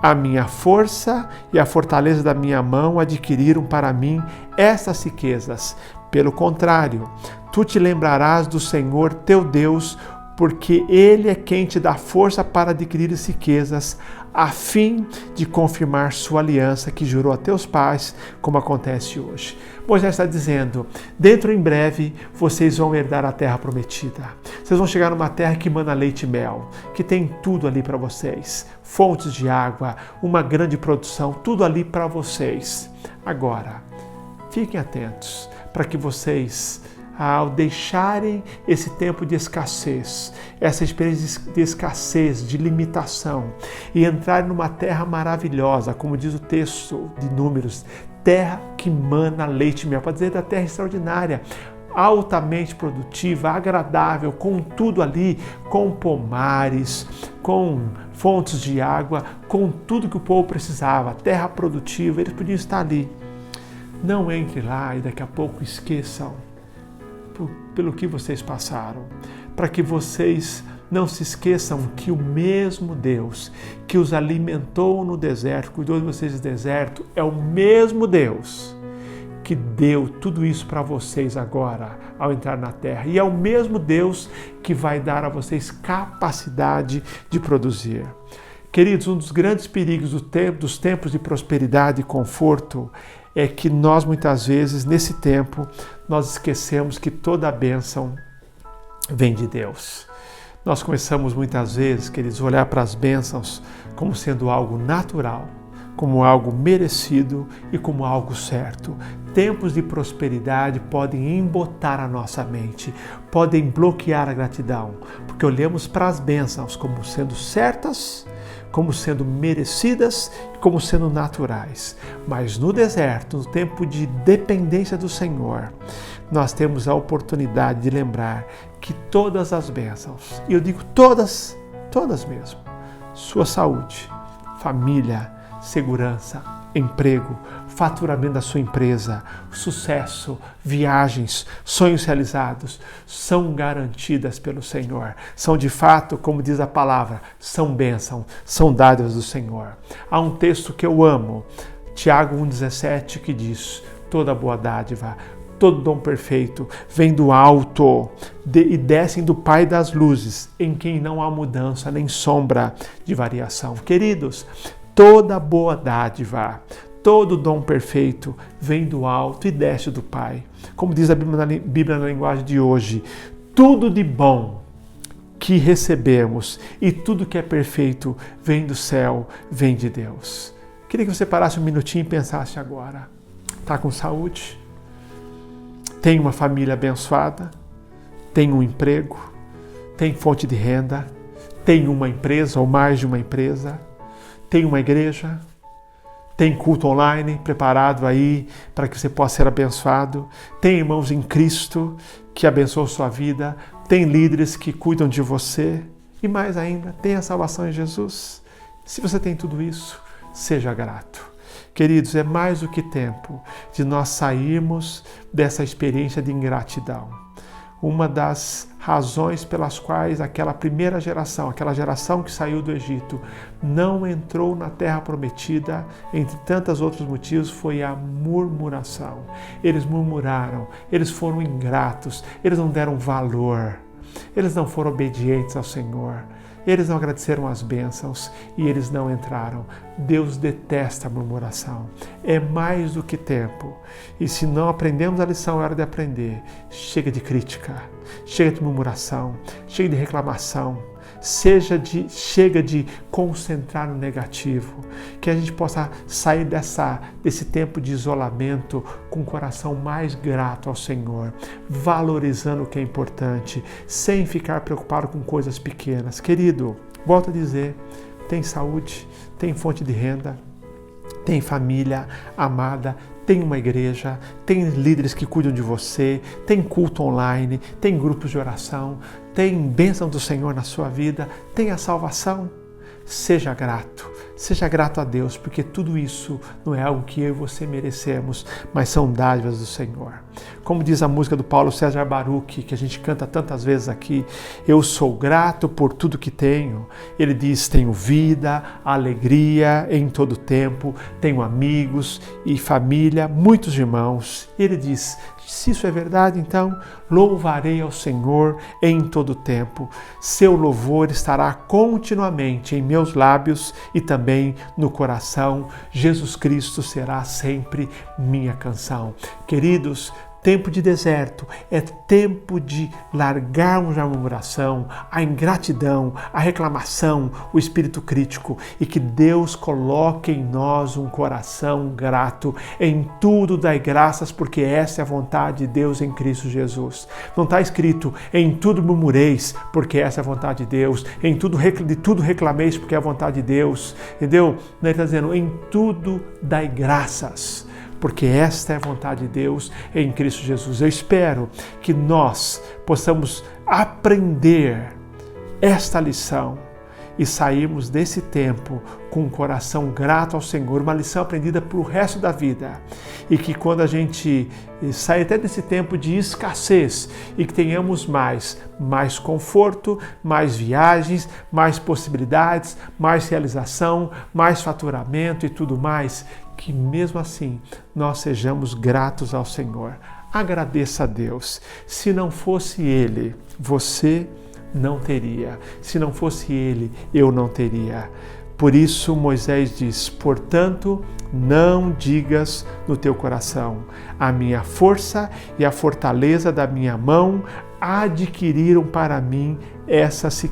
a minha força e a fortaleza da minha mão adquiriram para mim estas riquezas. Pelo contrário, tu te lembrarás do Senhor teu Deus, porque Ele é quem te dá força para adquirir as riquezas, a fim de confirmar sua aliança que jurou a teus pais, como acontece hoje. Moisés está dizendo: dentro em breve vocês vão herdar a terra prometida. Vocês vão chegar numa terra que mana leite e mel, que tem tudo ali para vocês. Fontes de água, uma grande produção, tudo ali para vocês. Agora, fiquem atentos para que vocês, ao deixarem esse tempo de escassez, essa experiência de escassez, de limitação, e entrarem numa terra maravilhosa, como diz o texto de Números, terra que mana leite e mel, para dizer da terra extraordinária, altamente produtiva, agradável, com tudo ali, com pomares, com fontes de água, com tudo que o povo precisava, terra produtiva, eles podiam estar ali. Não entre lá e daqui a pouco esqueçam pelo que vocês passaram, para que vocês não se esqueçam que o mesmo Deus que os alimentou no deserto, cuidou de vocês no deserto, é o mesmo Deus que deu tudo isso para vocês agora, ao entrar na terra. E é o mesmo Deus que vai dar a vocês capacidade de produzir. Queridos, um dos grandes perigos dos tempos de prosperidade e conforto é que nós, muitas vezes, nesse tempo, nós esquecemos que toda a bênção vem de Deus. Nós começamos, muitas vezes, queridos, a olhar para as bênçãos como sendo algo natural, como algo merecido e como algo certo. Tempos de prosperidade podem embotar a nossa mente, podem bloquear a gratidão, porque olhamos para as bênçãos como sendo certas, como sendo merecidas, como sendo naturais. Mas no deserto, no tempo de dependência do Senhor, nós temos a oportunidade de lembrar que todas as bênçãos, e eu digo todas, todas mesmo, sua saúde, família, segurança, emprego, faturamento da sua empresa, sucesso, viagens, sonhos realizados, são garantidas pelo Senhor. São de fato, como diz a palavra, são bênção, são dádivas do Senhor. Há um texto que eu amo, Tiago 1,17, que diz: toda boa dádiva, todo dom perfeito vem do alto e descem do Pai das luzes, em quem não há mudança nem sombra de variação. Queridos, toda boa dádiva, todo dom perfeito vem do alto e desce do Pai. Como diz a Bíblia na linguagem de hoje, tudo de bom que recebemos e tudo que é perfeito vem do céu, vem de Deus. Queria que você parasse um minutinho e pensasse agora. Está com saúde? Tem uma família abençoada? Tem um emprego? Tem fonte de renda? Tem uma empresa ou mais de uma empresa? Tem uma igreja? Tem culto online preparado aí para que você possa ser abençoado? Tem irmãos em Cristo que abençoam sua vida? Tem líderes que cuidam de você? E mais ainda, tem a salvação em Jesus? Se você tem tudo isso, seja grato. Queridos, é mais do que tempo de nós sairmos dessa experiência de ingratidão. Uma das razões pelas quais aquela primeira geração, aquela geração que saiu do Egito, não entrou na terra prometida, entre tantos outros motivos, foi a murmuração. Eles murmuraram, eles foram ingratos, eles não deram valor, eles não foram obedientes ao Senhor. Eles não agradeceram as bênçãos e eles não entraram. Deus detesta a murmuração. É mais do que tempo. E se não aprendemos a lição, é hora de aprender. Chega de crítica, chega de murmuração, chega de reclamação. Chega de concentrar no negativo, que a gente possa sair desse tempo de isolamento com o coração mais grato ao Senhor, valorizando o que é importante, sem ficar preocupado com coisas pequenas. Querido, volto a dizer, tem saúde, tem fonte de renda, tem família amada, tem uma igreja, tem líderes que cuidam de você, tem culto online, tem grupos de oração, tem bênção do Senhor na sua vida, tem a salvação. Seja grato a Deus, porque tudo isso não é algo que eu e você merecemos, mas são dádivas do Senhor. Como diz a música do Paulo César Baruch, que a gente canta tantas vezes aqui, eu sou grato por tudo que tenho. Ele diz, tenho vida, alegria em todo tempo, tenho amigos e família, muitos irmãos. Ele diz, se isso é verdade, então louvarei ao Senhor em todo tempo. Seu louvor estará continuamente em meus lábios e também no coração. Jesus Cristo será sempre minha canção. Queridos, tempo de deserto é tempo de largarmos a murmuração, a ingratidão, a reclamação, o espírito crítico e que Deus coloque em nós um coração grato. Em tudo dai graças, porque essa é a vontade de Deus em Cristo Jesus. Não está escrito em tudo murmureis, porque essa é a vontade de Deus. De tudo reclameis, porque é a vontade de Deus. Entendeu? Ele está dizendo em tudo dai graças, porque esta é a vontade de Deus em Cristo Jesus. Eu espero que nós possamos aprender esta lição e sairmos desse tempo com um coração grato ao Senhor, uma lição aprendida para o resto da vida. E que quando a gente sair até desse tempo de escassez e que tenhamos mais conforto, mais viagens, mais possibilidades, mais realização, mais faturamento e tudo mais, que mesmo assim nós sejamos gratos ao Senhor. Agradeça a Deus. Se não fosse Ele, você não teria. Se não fosse Ele, eu não teria. Por isso Moisés diz, portanto, não digas no teu coração, a minha força e a fortaleza da minha mão adquiriram para mim essas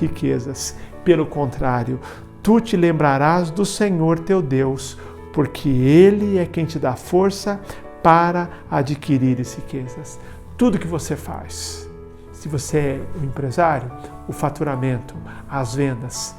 riquezas. Pelo contrário, tu te lembrarás do Senhor teu Deus, porque Ele é quem te dá força para adquirir riquezas. Tudo que você faz, se você é um empresário, o faturamento, as vendas,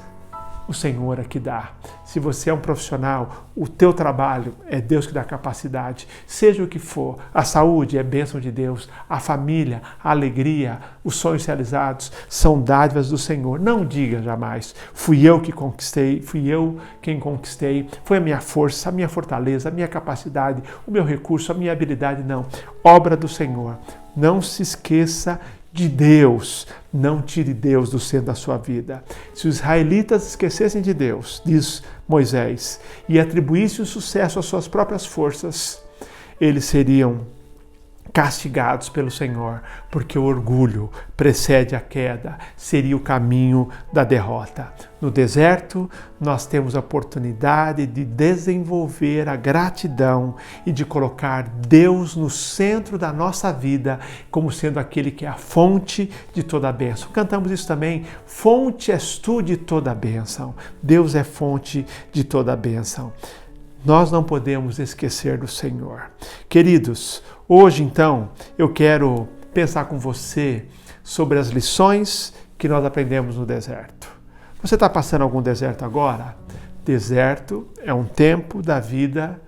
o Senhor é que dá. Se você é um profissional, o teu trabalho é Deus que dá capacidade. Seja o que for, a saúde é bênção de Deus, a família, a alegria, os sonhos realizados são dádivas do Senhor. Não diga jamais, fui eu que conquistei, fui eu quem conquistei, foi a minha força, a minha fortaleza, a minha capacidade, o meu recurso, a minha habilidade. Não, obra do Senhor. Não se esqueça de Deus, não tire Deus do centro da sua vida. Se os israelitas esquecessem de Deus, diz Moisés, e atribuíssem o sucesso às suas próprias forças, eles seriam castigados pelo Senhor, porque o orgulho precede a queda, seria o caminho da derrota. No deserto, nós temos a oportunidade de desenvolver a gratidão e de colocar Deus no centro da nossa vida, como sendo aquele que é a fonte de toda a bênção. Cantamos isso também, fonte és tu de toda a bênção. Deus é fonte de toda a bênção. Nós não podemos esquecer do Senhor. Queridos, hoje então eu quero pensar com você sobre as lições que nós aprendemos no deserto. Você está passando algum deserto agora? Deserto é um tempo da vida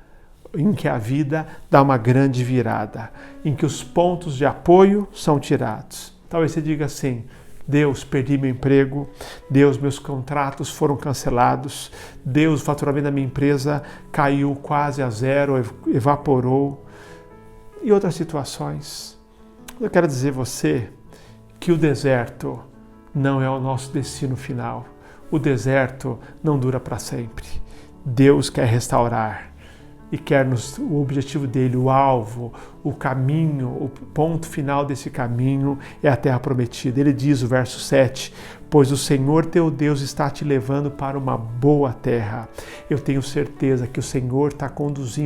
em que a vida dá uma grande virada, em que os pontos de apoio são tirados. Talvez você diga assim, Deus, perdi meu emprego, Deus, meus contratos foram cancelados, Deus, o faturamento da minha empresa caiu quase a zero, evaporou. E outras situações. Eu quero dizer a você que o deserto não é o nosso destino final. O deserto não dura para sempre. Deus quer restaurar e quer o objetivo dele, o alvo, o caminho, o ponto final desse caminho é a terra prometida. Ele diz, o verso 7, pois o Senhor teu Deus está te levando para uma boa terra. Eu tenho certeza que o Senhor está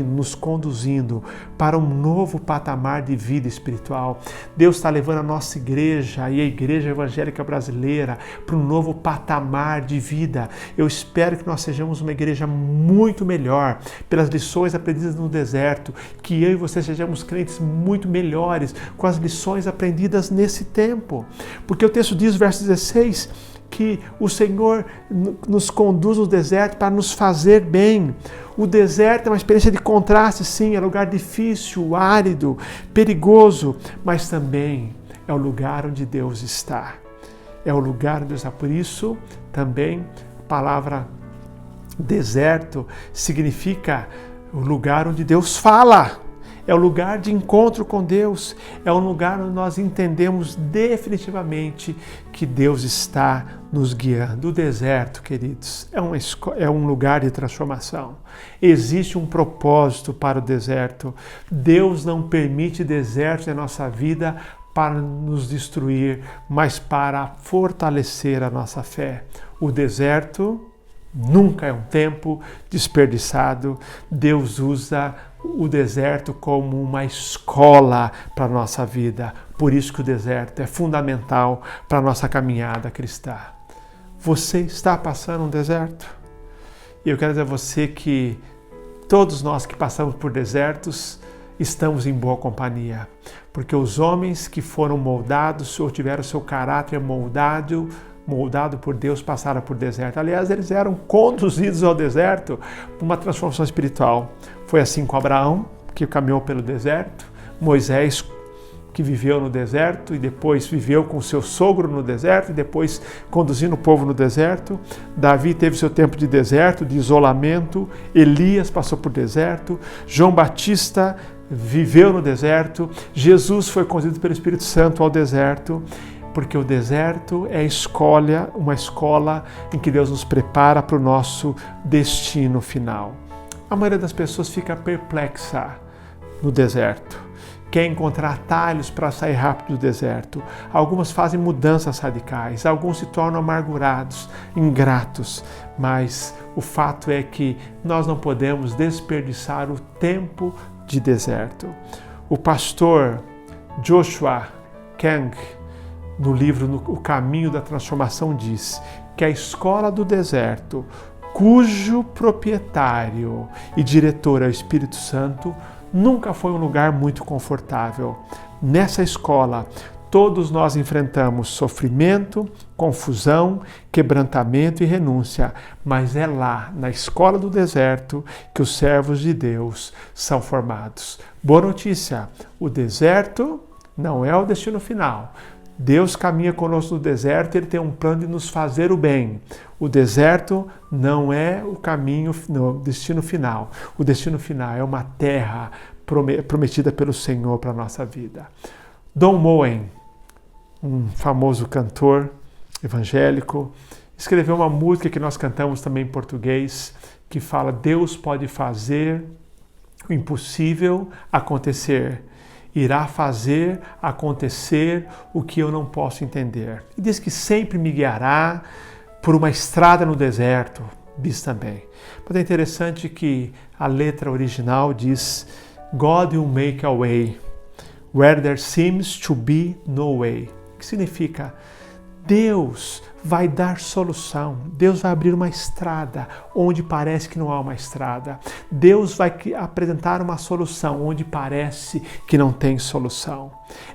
nos conduzindo para um novo patamar de vida espiritual. Deus está levando a nossa igreja e a igreja evangélica brasileira para um novo patamar de vida. Eu espero que nós sejamos uma igreja muito melhor pelas lições aprendidas no deserto, que eu e você sejamos crentes muito melhores com as lições aprendidas nesse tempo. Porque o texto diz, verso 16, que o Senhor nos conduz no deserto para nos fazer bem. O deserto é uma experiência de contraste, sim, é um lugar difícil, árido, perigoso, mas também é o lugar onde Deus está. É o lugar onde Deus está. Por isso, também, a palavra deserto significa o lugar onde Deus fala. É o lugar de encontro com Deus. É um lugar onde nós entendemos definitivamente que Deus está nos guiando. O deserto, queridos, é um lugar de transformação. Existe um propósito para o deserto. Deus não permite deserto na nossa vida para nos destruir, mas para fortalecer a nossa fé. O deserto nunca é um tempo desperdiçado. Deus usa o deserto como uma escola para a nossa vida. Por isso que o deserto é fundamental para a nossa caminhada cristã. Você está passando um deserto? E eu quero dizer a você que todos nós que passamos por desertos estamos em boa companhia. Porque os homens que foram moldados ou tiveram seu caráter moldado por Deus, passaram por deserto. Aliás, eles eram conduzidos ao deserto por uma transformação espiritual. Foi assim com Abraão, que caminhou pelo deserto, Moisés, que viveu no deserto e depois viveu com seu sogro no deserto e depois conduzindo o povo no deserto. Davi teve seu tempo de deserto, de isolamento. Elias passou por deserto. João Batista viveu no deserto. Jesus foi conduzido pelo Espírito Santo ao deserto. Porque o deserto é uma escola em que Deus nos prepara para o nosso destino final. A maioria das pessoas fica perplexa no deserto. Quer encontrar atalhos para sair rápido do deserto. Algumas fazem mudanças radicais, alguns se tornam amargurados, ingratos. Mas o fato é que nós não podemos desperdiçar o tempo de deserto. O pastor Joshua Kang, no livro O Caminho da Transformação, diz que a escola do deserto, cujo proprietário e diretor é o Espírito Santo, nunca foi um lugar muito confortável. Nessa escola, todos nós enfrentamos sofrimento, confusão, quebrantamento e renúncia, mas é lá, na escola do deserto, que os servos de Deus são formados. Boa notícia, o deserto não é o destino final. Deus caminha conosco no deserto, Ele tem um plano de nos fazer o bem. O deserto não é o caminho, não, o destino final. O destino final é uma terra prometida pelo Senhor para a nossa vida. Don Moen, um famoso cantor evangélico, escreveu uma música que nós cantamos também em português, que fala: Deus pode fazer o impossível acontecer. Irá fazer acontecer o que eu não posso entender. E diz que sempre me guiará por uma estrada no deserto, diz também. Mas é interessante que a letra original diz: God will make a way where there seems to be no way. Que significa: Deus vai dar solução, Deus vai abrir uma estrada onde parece que não há uma estrada. Deus vai apresentar uma solução onde parece que não tem solução.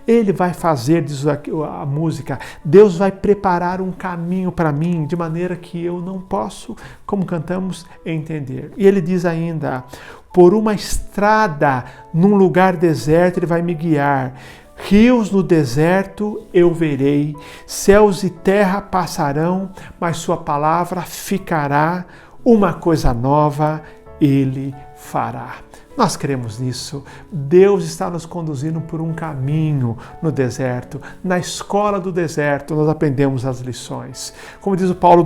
Ele vai fazer, diz a música, Deus vai preparar um caminho para mim de maneira que eu não posso, como cantamos, entender. E ele diz ainda: por uma estrada num lugar deserto Ele vai me guiar. Rios no deserto eu verei, céus e terra passarão, mas sua palavra ficará, uma coisa nova Ele fará. Nós cremos nisso. Deus está nos conduzindo por um caminho no deserto. Na escola do deserto nós aprendemos as lições. Como diz o Paulo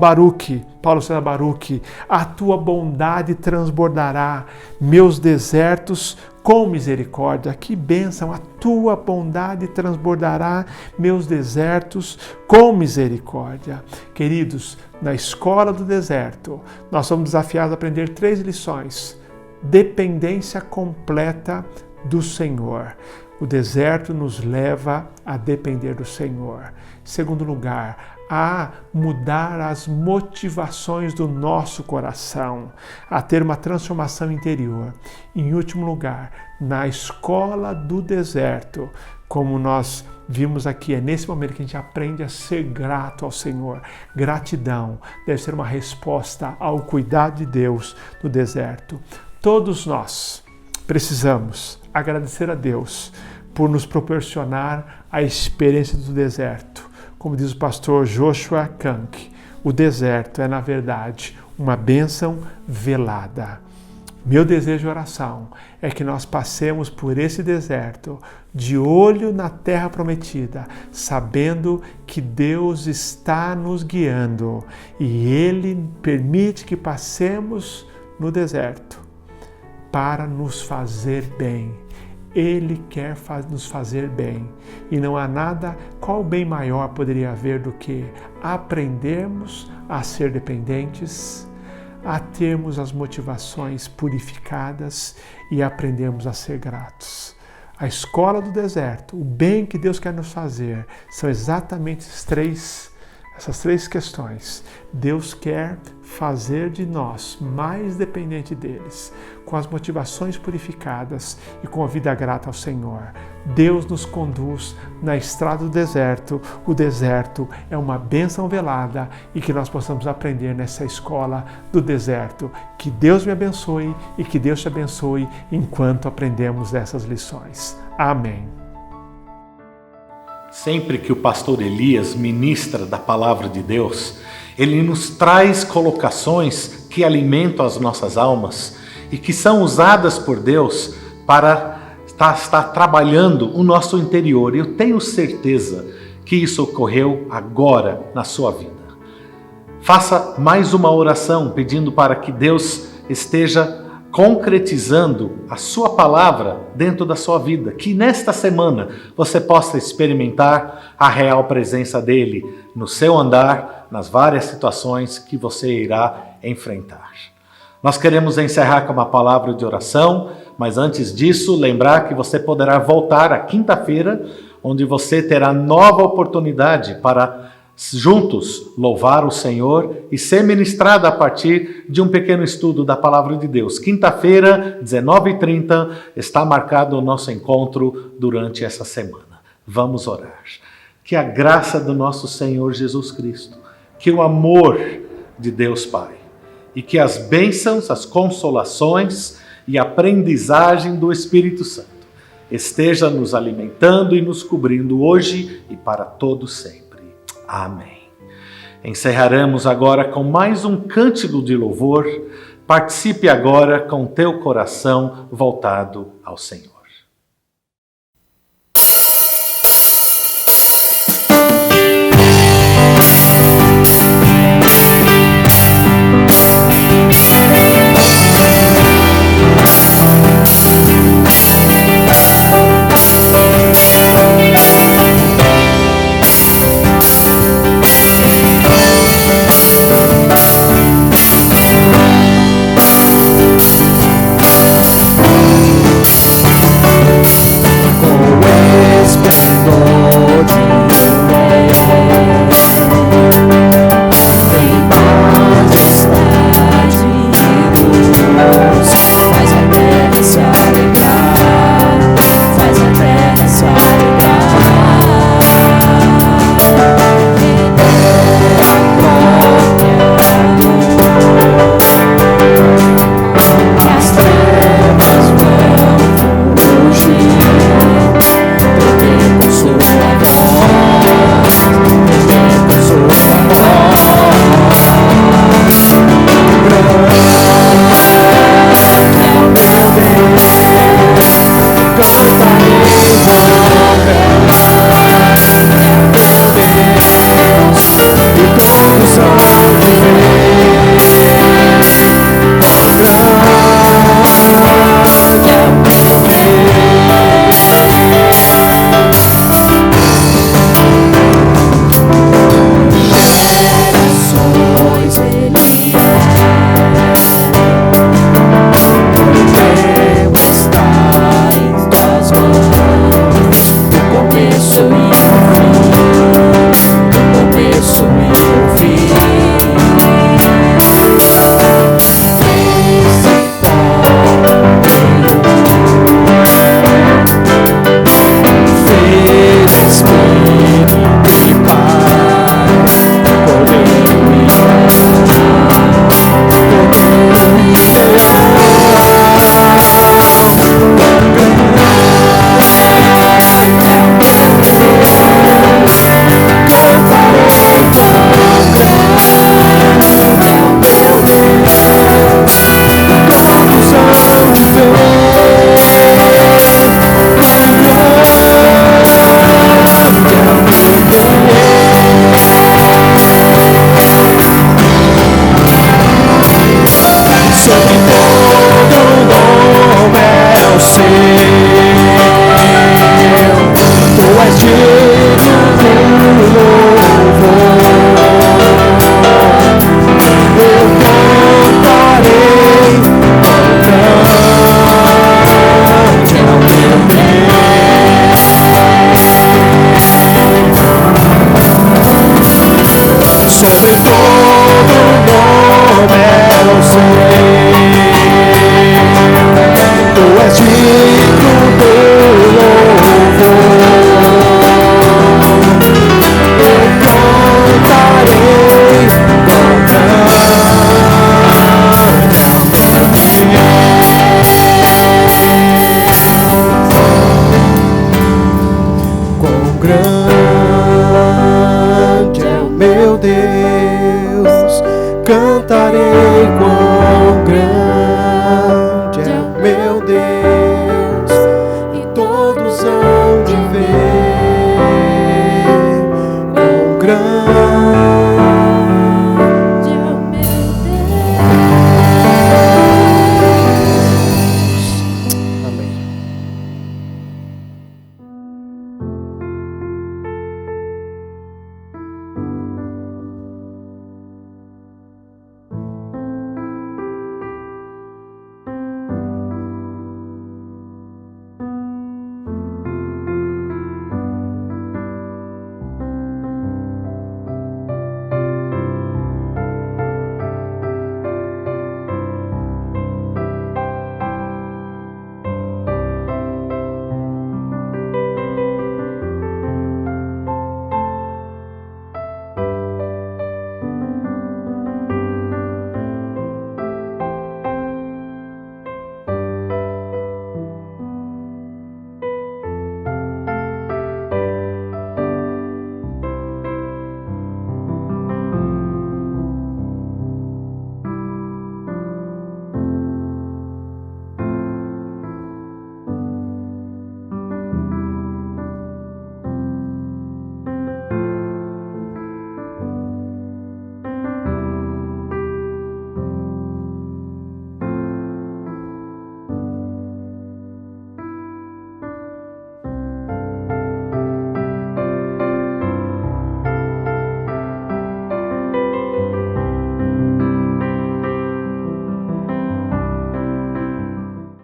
César Baruch, a tua bondade transbordará meus desertos com misericórdia. Que bênção! A tua bondade transbordará meus desertos com misericórdia. Queridos, na escola do deserto nós somos desafiados a aprender 3 lições. Dependência completa do Senhor. O deserto nos leva a depender do Senhor. Em segundo lugar, a mudar as motivações do nosso coração, a ter uma transformação interior. Em último lugar, na escola do deserto, como nós vimos aqui, é nesse momento que a gente aprende a ser grato ao Senhor. Gratidão deve ser uma resposta ao cuidado de Deus no deserto. Todos nós precisamos agradecer a Deus por nos proporcionar a experiência do deserto. Como diz o pastor Joshua Kank, o deserto é, na verdade, uma bênção velada. Meu desejo e oração é que nós passemos por esse deserto de olho na terra prometida, sabendo que Deus está nos guiando e Ele permite que passemos no deserto para nos fazer bem. Ele quer nos fazer bem e não há nada, qual bem maior poderia haver do que aprendermos a ser dependentes, a termos as motivações purificadas e aprendermos a ser gratos. A escola do deserto, o bem que Deus quer nos fazer, são exatamente essas três questões. Deus quer fazer de nós mais dependente deles, com as motivações purificadas e com a vida grata ao Senhor. Deus nos conduz na estrada do deserto. O deserto é uma bênção velada e que nós possamos aprender nessa escola do deserto. Que Deus me abençoe e que Deus te abençoe enquanto aprendemos essas lições. Amém. Sempre que o pastor Elias ministra da palavra de Deus, ele nos traz colocações que alimentam as nossas almas e que são usadas por Deus para estar trabalhando o nosso interior. Eu tenho certeza que isso ocorreu agora na sua vida. Faça mais uma oração pedindo para que Deus esteja concretizando a sua palavra dentro da sua vida, que nesta semana você possa experimentar a real presença dele no seu andar, nas várias situações que você irá enfrentar. Nós queremos encerrar com uma palavra de oração, mas antes disso, lembrar que você poderá voltar à quinta-feira, onde você terá nova oportunidade para juntos louvar o Senhor e ser ministrado a partir de um pequeno estudo da Palavra de Deus. Quinta-feira, 19h30, está marcado o nosso encontro durante essa semana. Vamos orar. Que a graça do nosso Senhor Jesus Cristo, que o amor de Deus Pai e que as bênçãos, as consolações e a aprendizagem do Espírito Santo esteja nos alimentando e nos cobrindo hoje e para todo sempre. Amém. Encerraremos agora com mais um cântico de louvor. Participe agora com teu coração voltado ao Senhor.